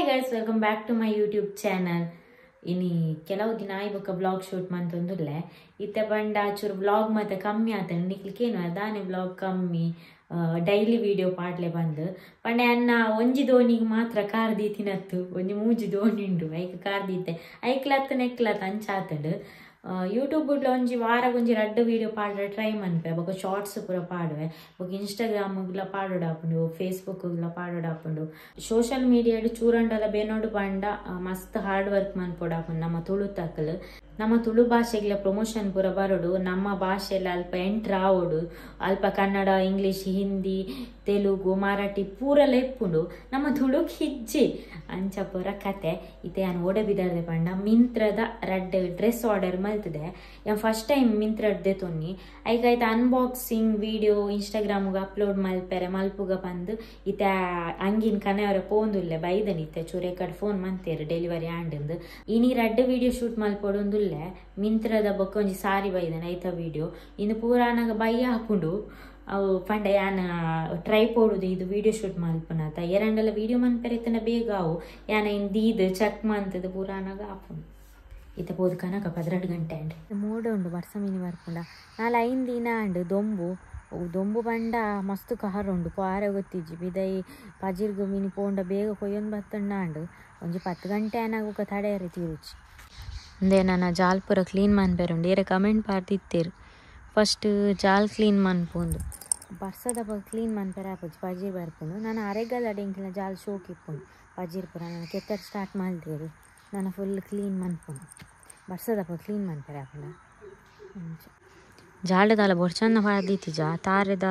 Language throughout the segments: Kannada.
guys, welcome back to my YouTube channel. Ini ಕೆಲವು ದಿನ ಆಯ್ಬಕ ವ್ಲಾಗ್ ಶೂಟ್ ಮಂತೊಂದುಲ್ಲೆ ಇತ್ತೆ ಪಂಡ ಚೂರು ವ್ಲಾಗ್ ಮತ್ತೆ ಕಮ್ಮಿ ಆತಂಡು ನಿಕ್ಲಿಕ್ಕೇನು ಅದಾನೆ ವ್ಲಾಗ್ ಕಮ್ಮಿ ಡೈಲಿ ವಿಡಿಯೋ ಪಾಡ್ಲೆ ಬಂದು ಪಂಡೆ ಅನ್ನ ಒಂಜಿ ದೋಣಿಗೆ ಮಾತ್ರ ಕಾರ್ದಿ ತಿನ್ನತ್ತು ಒಂಜಿ ಮೂಜಿ ದೋಣಿ ಉಂಡು ಐಕ್ ಕಾರ್ದಿತ್ತೆ ಐಕ್ಲತ್ತ ನೆಕ್ಲತ್ತ ಅಂಚಾತಂಡು ಯೂಟ್ಯೂಬ್ ಒಂಜಿ ವಾರ ಒಂಜಿ ರಡ್ಡು ವೀಡಿಯೋ ಪಾಡ್ರೆ ಟ್ರೈ ಮನ್ಪೆ ಬೊಕ ಶಾರ್ಟ್ಸ್ ಪೂರ ಪಾಡುವೆ ಬೊಕ ಇನ್ಸ್ಟಾಗ್ರಾಮ್ಗ್ಲ ಪಾಡೋಡಾಪುಂಡು ಫೇಸ್ಬುಕ್ಗ್ಲ ಪಾಡೋಡಾಪುಂಡು ಸೋಷಲ್ ಮೀಡಿಯಾಡು ಚೂರಂಡಲ ಬೇನೋಡು ಪಂಡ ಮಸ್ತ್ ಹಾರ್ಡ್ ವರ್ಕ್ ಮನ್ಪೊಡಾಪುಂಡು ನಮ್ಮ ತುಳು ತಕ್ಕಲು ನಮ್ಮ ತುಳು ಭಾಷೆಗ್ಲ ಪ್ರಮೋಷನ್ ಪೂರ ಬರೋಡು ನಮ್ಮ ಭಾಷೆಲ್ಲ ಅಲ್ಪ ಎಂಟ್ರ್ ಆವೋಡು ಅಲ್ಪ ಕನ್ನಡ ಇಂಗ್ಲೀಷ್ ಹಿಂದಿ ತೆಲುಗು ಮರಾಠಿ ಪೂರ ಲೆಪ್ಪುಂಡು ನಮ್ಮ ತುಳುಗ್ ಹಿಜ್ಜೆ ಅಂಚ ಪೂರ ಕತೆ ಇತ್ತೆ ನಾನು ಓಡಬಿದಾರ್ದೆ ಪಂಡ ಮಿಂತ್ರದ ರಡ್ಡ್ ಡ್ರೆಸ್ ಆರ್ಡರ್ ಮಲ್ತದೆ ಯಾನ್ ಫಸ್ಟ್ ಟೈಮ್ ಮಿಂತ್ರಡ್ದೆ ತೊನ್ನಿ ಐಕಾಯ್ತು ಅನ್ಬಾಕ್ಸಿಂಗ್ ವಿಡಿಯೋ ಇನ್ಸ್ಟಾಗ್ರಾಮ್ಗೆ ಅಪ್ಲೋಡ್ ಮಲ್ಪೆರೆ ಮಲ್ಪುಗ ಬಂದು ಇತ್ತೆ ಅಂಗಿನ ಕನೆಯವರ ಪೋಂದುಲ್ಲೆ ಬೈದನಿತ್ತೆ ಚೂರೆ ಕಡೆ ಫೋನ್ ಮಂತೇರು ಡೆಲಿವರಿ ಆಂಡಂದು ಇನಿ ರಡ್ಡ್ ವಿಡಿಯೋ ಶೂಟ್ ಮಲ್ಪೊಡೊಂದು ಮಿಂತ್ರದ ಬೊಕ್ಕ ಒಂಜಿ ಸಾರಿ ಬೈದನ ಐತ ವಿಡಿಯೋ ಇನ್ನು ಪೂರಾನಾಗ ಬೈ ಹಾಕೊಂಡು ಅವು ಪಂಡ ಯಾನ ಟ್ರೈ ಪೋಡುದು ಇದು ವಿಡಿಯೋ ಶೂಟ್ ಮಲ್ಪನತ ಎರಡೆಲ್ಲ ವಿಡಿಯೋ ಮನ್ಪೆರೆತನ ಬೇಗ ಅವು ಯಾನ ಇನ್ ದೀದ್ ಚೆಕ್ ಮಂತದ ಪೂರಾನಾಗ ಹಾಪುಂಡು ಇತ್ತ ಪೋದು ಕನಕ 12 ಗಂಟೆ ಅಂಡ್ ಮೂಡ ಉಂಡು ವರ್ಷ ಮಿನಿ ಬರ್ಪುಂಡ ನಾಳೆ 5 ದಿನ ಅಂಡ್ ದೊಂಬು ಬಂಡ ಮಸ್ತ್ ಕಹರ ಉಂಡು ಪಾರೆ ಗೊತ್ತಿಜ್ಜಿ ಬಿದೈ ಪಜಿರ್ಗು ಮಿನಿ ಪೋಂಡ ಬೇಗ ಕೊಯ್ಯೊಂದು ಬತ್ತಂಡ ಅಂಡ್ ಒಂಜಿ 10 ಗಂಟೆ ಏನಾಗುಕ ತಡೆಯರಿ ತೀರುಚಿ ಅಂದೆ ನಾನು ಜಾಲ್ ಪೂರ ಕ್ಲೀನ್ ಮನ್ಪೇರುಂಡು ಏರೆ ಕಮೆಂಟ್ ಪಾರ್ದಿತ್ತೇರು ಫಸ್ಟ್ ಜಾಲ್ ಕ್ಲೀನ್ ಮನ್ಪುಂಡು ಬರ್ಸದ ಕ್ಲೀನ್ ಮನ್ಪೇರ ಆಪುಜಿ ಪಜೀರ್ ಬರ್ಪುಂಡು ನಾನು ಅರೆಗಲ್ ಅಡೆಂಕಿನ ಜಾಲ್ ಶೋಕ್ ಇಪ್ಪುಂಡು ಪಜೀರ್ ಪೂರ ನಾನು ಕೆತ್ತರ್ ಸ್ಟಾರ್ಟ್ ಮಾಡಿದೇರು ನಾನು ಫುಲ್ ಕ್ಲೀನ್ ಮನ್ಪುಂಡು ಬರ್ಸದ ಕ್ಲೀನ್ ಮನ್ಪೇರ ಆಪುಂಡ ಜಾಳದಾಲ ಬೋರ್ ಚಂದ ಪಾಡ್ದಿತ್ತಿಜ ತಾರೆದ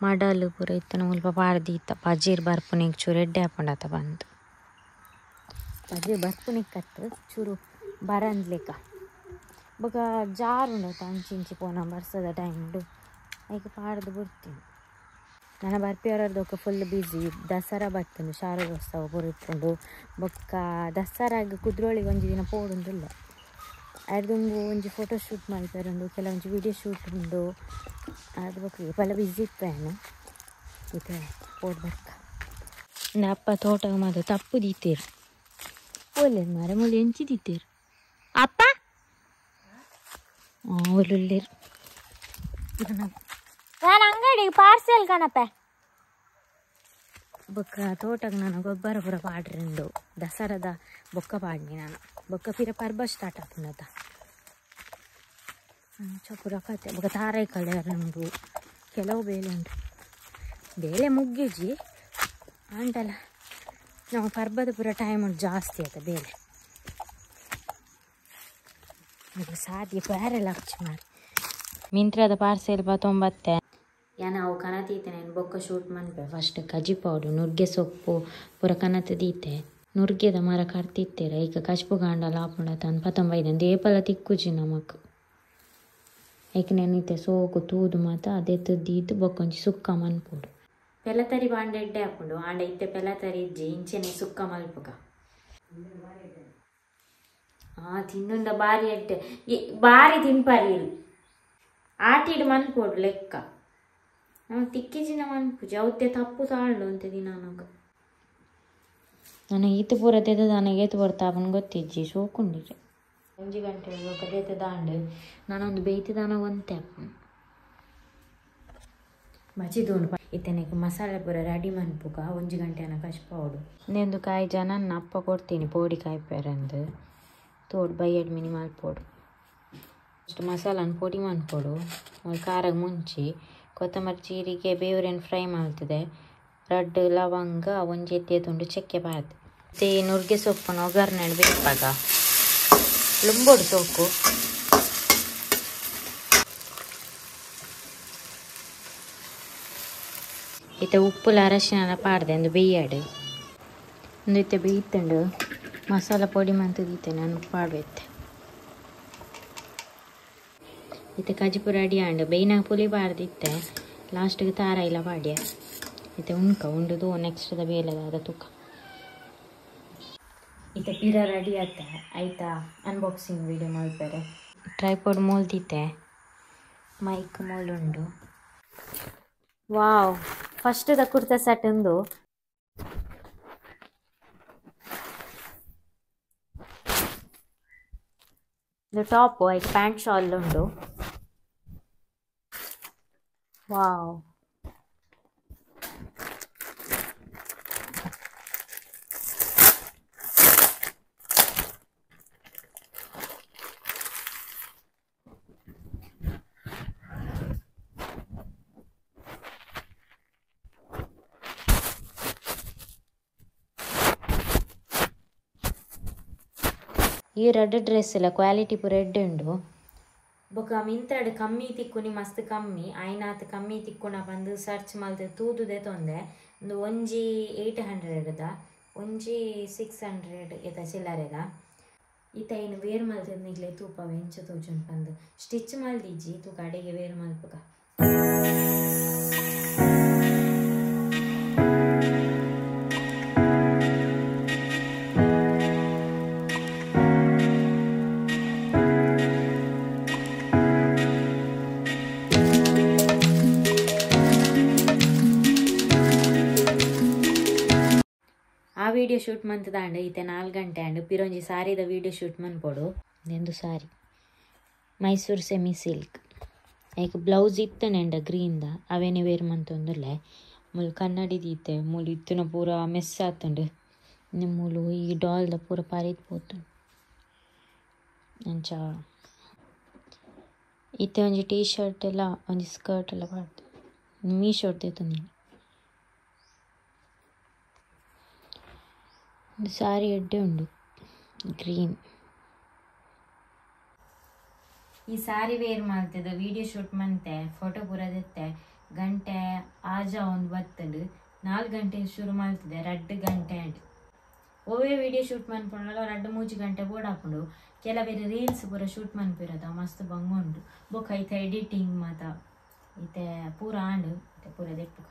ಮಡಲು ಪೂರ ಇತ್ತನ ಮುಲ್ಪ ಪಾಡ್ದಿತ್ತ ಪಜೀರ್ ಬರ್ಪುನಿಗೆ ಚೂರು ಎಡ್ಡೆ ಹಾಪುಂಡತ ಬಂದು ಪಜೀರ್ ಬರ್ಪುನಿಗೆ ಕತ್ತು ಚೂರು ಬರಂದ್ಲೆಕ್ಕ ಬೊಕ ಜಾರುಂಡತ ಅಂಚಿಂಚಿ ಪೋನ ಬರ್ಸದ ಟೈಮ್ ಉಂಡು ಐಕೆ ಪಾಡ್ದು ಬರ್ತೀನಿ ನನ್ನ ಬರ್ಪಿಯವರದೊಕ್ಕ ಫುಲ್ ಬ್ಯುಸಿ ದಸರಾ ಬರ್ತುಂಡು ಶಾರದೋತ್ಸವ ಪೂರ ಇಪ್ಪುಂಡು ಬೊಕ್ಕ ದಸರಾಗ ಕುದ್ರೋಳಿಗೆ ಒಂಜಿ ದಿನ ಪೋಡುಂದುಲ್ಲ ಅದ್ರೊಂದು ಒಂಜಿ ಫೋಟೋ ಶೂಟ್ ಮಲ್ಪೇರುಂಡು ಕೆಲವೊಂಜಿ ವಿಡಿಯೋ ಶೂಟ್ ಉಂಡು ಅದು ಬೊಕ್ಕ ಪಲ್ಲ ಬ್ಯುಸಿ ಇಪ್ಪೇನು ಇದು ಪೋಡ್ ಬರ್ಕ ಅಪ್ಪ ತೋಟಗ ಮಾತ್ರ ತಪ್ಪು ದೀತೇರು ಒಳ್ಳೇದು ಮಾರ ಮುಳ್ಳು ಎಂಚಿ ದೀತೇರು ಅಪ್ಪ ಒಳ್ಳೆರು ನಾನು ಅಂಗಡಿಗೆ ಪಾರ್ಸೆಲ್ ಕಣಪ್ಪ ಬೊಕ್ಕ ತೋಟಕ್ಕೆ ನಾನು ಗೊಬ್ಬರ ಪೂರ ಪಾಡ್ರಿಂಡು ದಸರಾದ ಬೊಕ್ಕ ಪಾಡ್ನಿ ನಾನು ಬೊಕ್ಕ ಪಿರ ಪರ್ಬ ಸ್ಟಾರ್ಟ್ ಆಪುಂಡತ ಪೂರ ಕತೆ ಬೊಕ್ಕ ತಾರಾಯಿ ಕಲರ್ ಉಂಡು ಕೆಲವು ಬೇಲೆ ಉಂಟು ಬೇಲೆ ಮುಗ್ಗಿಜಿ ಅಂಟಲ್ಲ ನಾವು ಪರ್ಬದ ಪೂರ ಟೈಮ್ ಉಂಟು ಜಾಸ್ತಿ ಆಯ್ತು ಬೇಲೆ ಸಾಧ್ಯ ಬೇರೆ ಲಕ್ಷ ಮಾರಿ ಮಿಂತ್ರದ ಪಾರ್ಸೆಲ್ 90 ನಾವು ಕನತೀತೆ ಬೊಕ್ಕ ಶೂಟ್ ಮನ್ಪೆ ಫಸ್ಟ್ ಕಜಿ ಪೌಡು ನುಗ್ಗೆ ಸೊಪ್ಪು ಪೂರ ಕನತದೀತೆ ನುರ್ಗೆದ ಮರ ಕರ್ತಿತ್ತೇರ ಈಗ ಕಶ್ಪು ಗಾಂಡಲ ಹಾಪುಂಡತ 15 ದೇಪಲ ತಿಕ್ಕುಜಿ ನಮಕ್ ಐಕ ನೆನೀತೆ ಸೋಕು ತೂದು ಮಾತ ಅದೇ ತದ್ದೀತು ಬೊಕ್ಕೊಂಜಿ ಸುಕ್ಕ ಮನ್ಪುಡು ಪೆಲತರಿ ಬಾಂಡೆ ಎಡ್ಡೆ ಹಾಪುಂಡು ಆಂಡ ಇತ್ತೆ ಪೆಲತರಿ ಇಜ್ಜಿ ಇಂಚೆನೆ ಸುಕ್ಕ ಮಲ್ಪುಗ ತಿನ್ನುಂಡ ಬಾರಿ ಎಡ್ಡೆ ಬಾರಿ ತಿನ್ಪಾರಿ ಆಟಿಡು ಮನ್ಪೋಡು ಲೆಕ್ಕ ನಮಗೆ ತಿಕ್ಕಿಜಿನ ಮನ್ಪುಜಿ ಅವತ್ತೆ ತಪ್ಪು ತಾಳು ಅಂತ ದಿನಾನಾಗ ನನಗೆ ಈತ ಪೂರ ತೆದ ನನಗೆ ಏತು ಬರ್ತಾ ಅವನು ಗೊತ್ತಿಜ್ಜಿ ಸೋಕೊಂಡಿರಿ 1 ಗಂಟೆ ಕದೇತ ದಾಂಡು ನಾನೊಂದು ಬೇಯ್ತಿದಾನ ಒಂತೆ ಬಚಿದೋಂಡು ಇತ್ತನೆಗೆ ಮಸಾಲೆ ಪೂರ ರೆಡಿ ಮನ್ಪುಗ 1 ಗಂಟೆನ ಕಶ್ಪೌಡು ಇನ್ನೊಂದು ಕಾಯಿ ಜನ ಅಪ್ಪ ಕೊಡ್ತೀನಿ ಪೋಡಿ ಕಾಯಿ ಪೇರಂದು ತೋಡು ಬೈಯಡ್ ಮಿನಿ ಮಲ್ಪೋಡು ಅಷ್ಟು ಮಸಾಲನ ಪೊಡಿ ಮನ್ಪೊಡು ಖಾರಾಗ ಮುಂಚಿ ಕೊತ್ತಂಬರಿ ಜೀರಿಗೆ ಬೇವ್ರೇನು ಫ್ರೈ ಮಾಡ್ತದೆ ರಡ್ಡು ಲವಂಗ ಒಂಜಿ ಎತ್ತೆ ತುಂಡು ಚಕ್ಕೆ ಬಾರ್ದು ಮತ್ತೆ ನುಗ್ಗೆ ಸೊಪ್ಪನ್ನು ಒಗ್ಗರಣೆ ಬೇಯಿಸುವಾಗ ಲುಂಬೋಡು ಸೊಪ್ಪು ಇತ್ತೆ ಉಪ್ಪುಲ ಅರಶಿನ ಪಾಡ್ದೆ ಒಂದು ಬೇಯ್ಯಾಡು ಒಂದು ಇತ್ತೆ ಬೇಯ್ತಂಡು ಮಸಾಲ ಪೊಡಿ ಮಂತದೀತೆ ನಾನು ಪಾಡ್ಬೇತೆ ಇತ್ತೆ ಕಜಿಪು ರೆಡಿ ಆಂಡು ಬೇಯ್ನಾಗ ಪುಲಿ ಬಾರ್ದಿತ್ತೆ ಲಾಸ್ಟಿಗೆ ತಾರ ಇಲ್ಲ ಪಾಡ್ಯ ಇತ್ತೆ ಉಂಡುದು ನೆಕ್ಸ್ಟ್ದ ಬೇಲೆದಾದ ತುಕ ಇತ್ತೆ ಪೀರ ರೆಡಿ ಆಯ್ತೆ ಆಯ್ತಾ ಅನ್ಬಾಕ್ಸಿಂಗ್ ವಿಡಿಯೋ ಮಾಡ್ಬೇರೆ ಟ್ರೈಪೋಡ್ ಮೂಲ್ದಿತ್ತೆ ಮೈಕ್ ಮೂಲುಂಡು wow first the kurta set ಒಂದು ಇದು ಟಾಪು ಐಕ್ ಪ್ಯಾಂಟ್ ಶಾಲ್ ಉಂಡು. ವಾವ್, ಈ ರೆಡ್ ಡ್ರೆಸ್ ಎಲ್ಲ ಕ್ವಾಲಿಟಿ ಪೂರ ರೆಡ್ ಉಂಡು. ಬೊಕ ಮಿಂತ್ರಡ್ ಕಮ್ಮಿ ತಿಕ್ಕುನಿ ಮಸ್ತ್ ಕಮ್ಮಿ ಆಯ್ನಾತ್ ಕಮ್ಮಿ ತಿಕ್ಕುನ ಬಂದು ಸರ್ಚ್ ಮಲ್ತು ತೂದುದೆ ತೊಂದೆ ಒಂದು ಒಂಜಿ 800ದ ಒಂಜಿ 600 ಎತ ಚಿಲ್ಲರೆದ. ಈತ ಏನು ವೇರ್ ಮಲ್ತದ ನಿಗ್ಲೆ ತೂಪ ವೆಂಚ ತೋಜುಂಡು ಬಂದು ಸ್ಟಿಚ್ ಮಲ್ದಿಜ್ಜಿ ತೂಕ ಅಡೆಗೆ ವೇರ್ ಮಲ್ಪುಗ. ಆ ವಿಡಿಯೋ ಶೂಟ್ ಮಂತದಾಂಡು ಈತೆ 4 ಗಂಟೆ ಅಂಡು ಪಿರೊಂಜಿ ಸಾರಿದ ವಿಡಿಯೋ ಶೂಟ್ ಮನ್ಪೊಡು. ಎಂದು ಸಾರಿ ಮೈಸೂರು ಸೆಮಿ ಸಿಲ್ಕ್ ಐಕ್ ಬ್ಲೌಸ್ ಇತ್ತನೆಂಡ ಗ್ರೀನ್ದ ಅವೇನೆ ವೇರ್ ಮಂತೊಂದುಲ್ಲೆ. ಮುಲ್ ಕನ್ನಡಿ ದೀತೆ ಮುಲ್ ಇತ್ತಿನ ಪೂರ ಮೆಸ್ ಆತುಂಡು. ಮುಲು ಈ ಡಾಲ್ದ ಪೂರ ಪಾರಿದ್ ಪೋತು ಅಂಚ. ಇತ್ತೆ ಒಂಜಿ ಟೀ ಶರ್ಟ್ ಎಲ್ಲ ಒಂಜಿ ಸ್ಕರ್ಟ್ ಎಲ್ಲ ಪಾಡ್ದು ಮೀಶೋಡ್ ದೇತು ನೀನು. ಒಂದು ಸಾರಿ ಎಡ್ಡೆ ಉಂಡು ಗ್ರೀನ್. ಈ ಸಾರಿ ವೇರ್ ಮಾಡ್ತಿದ್ದ ವಿಡಿಯೋ ಶೂಟ್ ಮಂತೆ ಫೋಟೋ ಪೂರ ದೆತ್ತೆ ಗಂಟೆ ಆಜ ಒಂದು ಬತ್ತಡು 4 ಗಂಟೆ ಶುರು ಮಾಡ್ತಿದ್ದೆ 2 ಗಂಟೆ ಅಂಡ್ ಓವೇ ವಿಡಿಯೋ ಶೂಟ್ ಮನ್ಪುಂಡು 2-3 ಗಂಟೆ ಬೋಡಾಪುಂಡು. ಕೆಲವೇರೆ ರೀಲ್ಸ್ ಪೂರ ಶೂಟ್ ಮನ್ಪಿರೋದ ಮಸ್ತ್ ಬಂಗುಂಡು. ಬೊಕ್ಕ ಐತೆ ಎಡಿಟಿಂಗ್ ಮಾತ ಐತೆ ಪೂರ ಆಂಡು ಐತೆ ಪೂರ ದೆಪ್ಪುಗ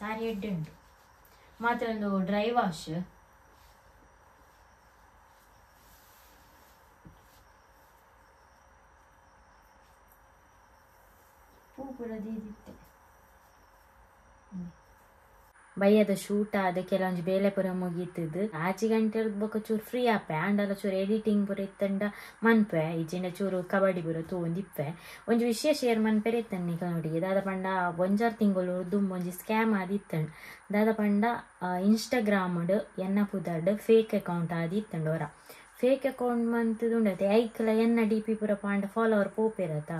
ಸಾರಿ ಎಡ್ಡೆ ಉಂಡು. ಮಾತ್ರ ಒಂದು ಡ್ರೈ ವಾಶ್ ಪೂರ ದೀದಿತ್ತೆ. ಬಯ್ಯದ ಶೂಟ್ ಆದ ಕೆಲವೊಂಜಿ ಬೇಲೆ ಪೂರ ಮುಗೀತದ 5 ಗಂಟೆ ಬೊಕ ಚೂರು ಫ್ರೀ ಆಪೆ ಆಂಡಲ ಚೂರು ಎಡಿಟಿಂಗ್ ಪೂರ ಇತ್ತಂಡ ಮನ್ಪೆ ಇಜ್ಜಿಂಡ ಚೂರು ಕಬಡ್ಡಿ ಪೂರ ತೂಂದಿಪ್ಪೆ. ಒಂಜಿ ವಿಷಯ ಶೇರ್ ಮನ್ಪೆರೆ ಇತ್ತಂಡು ಈಗ ನೋಡಿ ದಾದ ಪಂಡ 1-6 ತಿಂಗಳು ದುಂಬು ಒಂಜಿ ಸ್ಕ್ಯಾಮ್ ಆದಿತ್ತಂಡು. ದಾದ ಪಂಡ ಇನ್ಸ್ಟಾಗ್ರಾಮ್ಡ್ ಎನ್ನ ಪುದಡ್ ಫೇಕ್ ಅಕೌಂಟ್ ಆದಿತ್ತಂಡು. ಅವರ ಫೇಕ್ ಅಕೌಂಟ್ ಮಂತದುಂಡತೆ ಐಕ್ಲ ಎನ್ನ DP ಪೂರ ಪಾಂಡ ಫಾಲೋವರ್ ಪೋಪೆರತ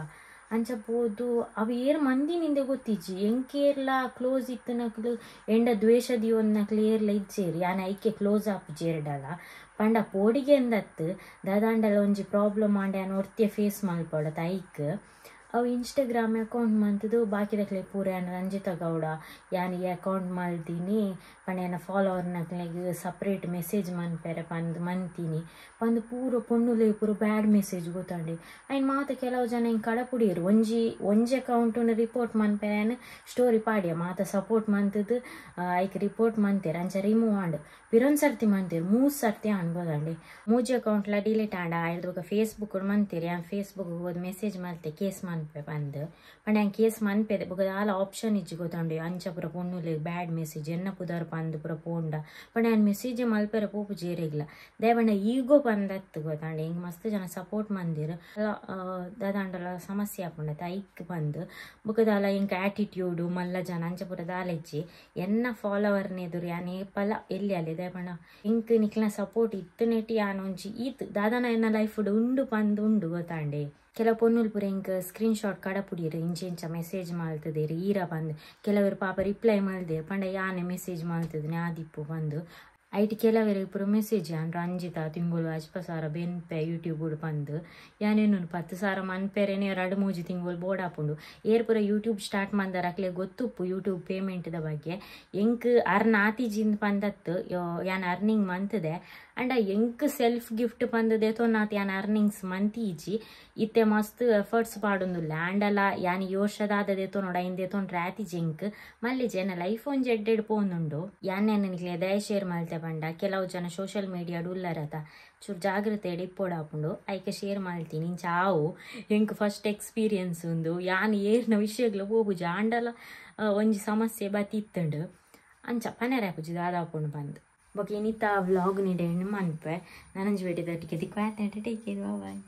ಅಂಚ ಪೋದು ಅವು ಏರ್ ಮಂದಿನಿಂದ ಗೊತ್ತಿಜ್ಜಿ ಎಂಕೇರ್ಲ ಕ್ಲೋಸ್ ಇತ್ತನಕ್ಲು ಎಂಡ ದ್ವೇಷದಿ ಒಂದಕ್ಲು ಏರ್ಲ ಇಜ್ಜೇರಿ ಯಾನ ಐಕೆ ಕ್ಲೋಸ್ ಆಪ್ ಜೇರ್ಡಲ ಪಂಡ ಪೋಡಿಗೆ ಎಂದತ್ತು ದಾದಾಂಡಲ ಒಂಜಿ ಪ್ರಾಬ್ಲಮ್ ಆಂಡ ಯಾನ ಒರ್ತಿಯ ಫೇಸ್ ಮಲ್ಪಡತ ಐಕ್ ಅವು ಇನ್ಸ್ಟಾಗ್ರಾಮ್ ಅಕೌಂಟ್ ಮಂತದು ಬಾಕಿದಕ್ಲೆ ಪೂರ ಯಾನ ರಂಜಿತಾ ಗೌಡ ಯಾನ ಈ ಅಕೌಂಟ್ ಮಲ್ತೀನಿ ಪಂಡ ಯಾನ ಫಾಲೋವರ್ನಕ್ಲೆಗ್ ಸಪ್ರೇಟ್ ಮೆಸೇಜ್ ಮನ್ಪೆರೆ ಪಂದ್ ಮಂತೀನಿ ಪಂದು ಪೂರ ಪೊಣ್ಣುಲೆ ಪೂರ ಬ್ಯಾಡ್ ಮೆಸೇಜ್ ಗೊತ್ತಾಂಡೆ. ಆಯ್ನ ಮಾತ ಕೆಲವು ಜನ ಹಿಂಗೆ ಕಡಪುಡಿಯರು ಒಂಜಿ ಅಕೌಂಟನ್ನು ರಿಪೋರ್ಟ್ ಮನ್ಪೆರೆ ಸ್ಟೋರಿ ಪಾಡ್ಯ ಮಾತ ಸಪೋರ್ಟ್ ಮಂತದ್ದು ಐಕ್ ರಿಪೋರ್ಟ್ ಮಂತೇರು ಅಂಚ ರಿಮೂವ್ ಆಂಡ್ ಪಿರೊಂದು ಸರ್ತಿ ಮಂತೇರು 3 ಸರ್ತಿ ಆಂಡ್ ಗೊತ್ತಾಂಡೆ. 3 ಅಕೌಂಟ್ಲ ಡಿಲೀಟ್ ಆಂಡ ಆಯ್ದು ಫೇಸ್ಬುಕ್ ಮಂತೇರಿ ಯಾನ್ ಫೇಸ್ಬುಕ್ ಹೋದ್ ಮೆಸೇಜ್ ಮಲ್ತೆ ಕೇಸ್ ಮನ್ಪೆ ಬಂದು ಪಂಡ ಹಂಗೆ ಕೇಸ್ ಮನ್ಪೆದೆ ಬೊಕ ಆಲ ಆಪ್ಷನ್ ಇಜ್ಜಿ ಗೊತ್ತಾಂಡೆ ಅಂಚ ಪೂರ ಪೊಣ್ಣುಲೆ ಬ್ಯಾಡ್ ಮೆಸೇಜ್ ಎನ್ನ ಪುದಾರ್ ಪಂದು ಪೂರ ಪೋಂಡ ಪಂಡ ಯಾನ್ ಮೆಸೇಜ್ ಮಲ್ಪೆರೆ ಪೋಪು ಜೇರೆಗ್ಲ ದಯಪಂಡ ಈಗೋ ಬಂದತ್ತು ಗೊತ್ತಾಂಡೆ ಹಿಂಗೆ ಮಸ್ತ್ ಜನ ಸಪೋರ್ಟ್ ಮಂದಿರು ದಾದಾಂಡಲ ಸಮಸ್ಯೆ ಆಪುಂಡ ಐಕ್ ಬಂದು ಬೊಕದಾಲ ಹಿಂಗೆ ಆಟಿಟ್ಯೂಡು ಮಲ್ಲ ಜನ ಅಂಚ ಪೂರ ದಾಲೆಜ್ಜಿ ಎನ್ನ ಫಾಲೋವರ್ನ ಎದುರು ಯಾನ್ ಏಪಲ ಎಲ್ಲಿ ಅಲ್ಲೇ ದಯಪಂಡ ಹಿಂಗೆ ನಿಕ್ಲ ಸಪೋರ್ಟ್ ಇತ್ತು ನೆಟಿ ಯಾನೊಂಜಿ ಈತ್ ದಾದಾನ ಎನ್ನ ಲೈಫ್ ಉಂಡು ಪಂದು ಉಂಡು ಗೊತ್ತಾಂಡೆ. ಕೆಲವು ಪೊನ್ನುಲ್ ಪೂರ ಹಿಂಗೆ ಸ್ಕ್ರೀನ್ ಶಾಟ್ ಕಡಪುಡಿಯರು ಇಂಚ ಮೆಸೇಜ್ ಮಲ್ತದೇರು ಈರ ಬಂದು ಕೆಲವರು ಪಾಪ ರಿಪ್ಲೈ ಮಲ್ದೇರು ಪಂಡ ಯಾನೆ ಮೆಸೇಜ್ ಮಲ್ತದ್ನೆ ಆದಿಪ್ಪು ಬಂದು ಐಟ್ ಕೆಲವರಿಗೆ ಪೂರ ಮೆಸೇಜ್ ಯಾನ್ ರಂಜಿತಾ ತಿಂಗಳು 50,000 ಬೆನ್ಪೆ ಯೂಟ್ಯೂಬ್ ಬಂದು ಯಾನೇನು 10,000 ಮನ್ಪೆರೇನೆ 2-3 ತಿಂಗಳು ಬೋಡಾಪುಂಡು ಏರ್ ಪೂರ ಯೂಟ್ಯೂಬ್ ಸ್ಟಾರ್ಟ್ ಮಂದರ ಅಕ್ಲೆ ಗೊತ್ತುಪ್ಪು ಯೂಟ್ಯೂಬ್ ಪೇಮೆಂಟ್ದ ಬಗ್ಗೆ ಎಂಕ್ ಅರ್ನ್ ಆತಿಜಿಂದ ಪಂದತ್ತು ಯಾನ್ ಅರ್ನಿಂಗ್ ಮಂತದೆ ಅಂಡ ಎಂಕ್ ಸೆಲ್ಫ್ ಗಿಫ್ಟ್ ಪಂದದೆ ತೊನ್ನಾತ್ ಯಾನ್ ಅರ್ನಿಂಗ್ಸ್ ಮಂತೀಜಿ ಇತ್ತೆ ಮಸ್ತ್ ಎಫರ್ಟ್ಸ್ ಪಾಡೊಂದುಲ್ಲ ಆಂಡಲ ಯಾನ್ ಯೋಷದಾದದೆ ತೊನೋಡ ಇಂದೆ ತೊಂಡ್ರೆ ಆತಿಜಿ ಎಂಕ್ ಮಲ್ಲಿ ಜನ ಲೈಫ್ ಒಂಜಿ ಎಡ್ಡೆಡ್ ಪೋನುಂಡು ಯಾನ್ ನಿಕ್ಲೆ ದಯ ಶೇರ್ ಮಲ್ತೆ ಪಂಡ ಕೆಲವು ಜನ ಸೋಷಿಯಲ್ ಮೀಡಿಯಾ ಉಲ್ಲರತ ಚೂರು ಜಾಗ್ರತೆ ಇಪ್ಪೋಡಾಪುಂಡು ಐಕೆ ಶೇರ್ ಮಲ್ತೀನಿ ಚಾವು ಎಂಕ್ ಫಸ್ಟ್ ಎಕ್ಸ್ಪೀರಿಯನ್ಸ್ ಉಂದು ಯಾನ್ ಏರ್ನ ವಿಷಯಗಳು ಹೋಗುಜ ಆಂಡಲ ಒಂಜಿ ಸಮಸ್ಯೆ ಬತ್ತಿತ್ತಂಡು ಅಂಚ ಪನೆರಾಪುಜಿ ದಾದಾಪುಂಡು ಬಂದು ಬೊಕ ಇನ್ನಿತ ವ್ಲಾಗ್ ನಿಡೆ ಮನ್ಪೆ ನನಂಜಿ ಬೇಟೆ ದಟ್ಟಿಗೆ ದಿಕ್ಕು ಟೇಕ್ ಕೇರ್ ಬಾಯ್.